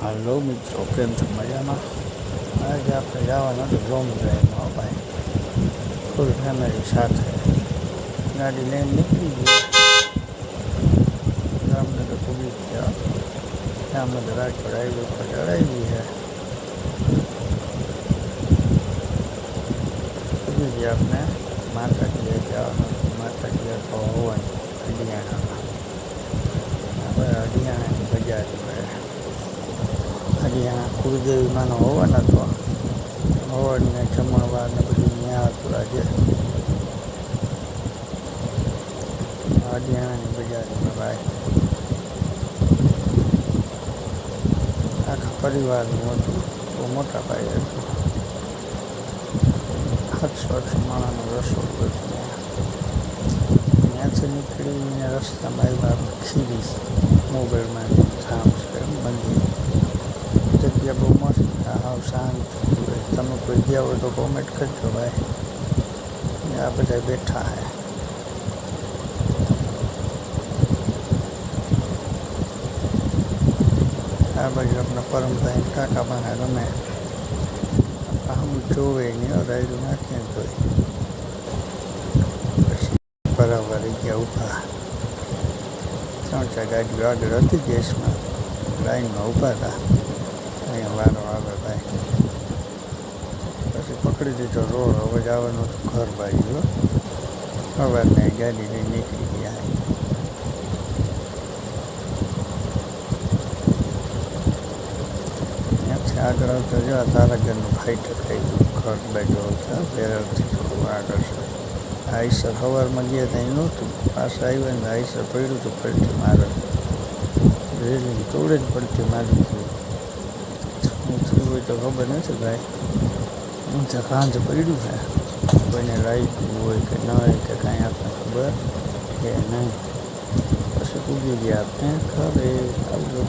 હાલો મિત્રો, કેમ છો? મજામાં? આજે આપણે જવાના તો લોંગ ડ્રાઈવમાં ભાઈ, ફૂલ ફેમિલી સાથે ગાડી લઈને નીકળી ગયા. જામનગર પૂરી ગયા. જામનગર રાજકોટ હાઈવે ઉપર ચડાવી છે. પૂરી ગયા આપણે માતાજીએ જવાનું. માતાજી તો હોવાની હરિયાણામાં. આપણે હરિયાણાની બજાર મળે. હરિયાણા કુળદેવીમાંનો હોવન હતો. હોવનને જમણવાર ને બધું ત્યાં હતું. આજે હરિયાણાની બજારમાં ભાઈ આખા પરિવારનું હતું. બહુ મોટા ભાઈ હતું. 700 માણસનો રસોડું હતું. ત્યાંથી નીકળીને રસ્તામાં આવ્યા ખીરી મોગલમાં ધામ છે મંદિર. જગ્યા બહુ મસ્ત, હાવ શાંત. તમે કોઈ ગયા હોય તો કોમેન્ટ કરજો ભાઈ. આ બધા બેઠા હે. આ બાજુ આપણા પરમભાઈ કાકા પાસે રમે. આમ જોવે નહીં, રાયડું નાખીને જોઈ. પછી બરાબર ગયા ઊભા. 3-4 ગાડીઓ આગળ હતી ગેસમાં, લાઈનમાં ઊભા હતા. અહીંયા વારો આવે ભાઈ. પછી પકડી દીધો રોડ. હવે જવાનું હતું ઘર બાજુ. સવારના ગાડી લઈને નીકળી ગયા. ત્યાંથી આગળ આવતા જવા તારાગઢનું ફાઇટર થઈ ગયું. ઘર બાજુ આવતા બેરલથી થોડું આગળ છે. આઈસર સવારમાં ગયા ત્યાં નહોતું. પાછા આવ્યા ને આઈસર પડ્યું હતું. પલટી મારે રેલિંગ તોડે જ પલટી મારી ગયું. શું થયું હોય તો ખબર નથી ભાઈ. ઊંચા કાંધ પડ્યું છે. કોઈને લાગ્યું હોય કે ન હોય કે કાંઈ આપણને ખબર કે નહીં. પછી પૂગી ગયા આપણે ઘરે. આવજો.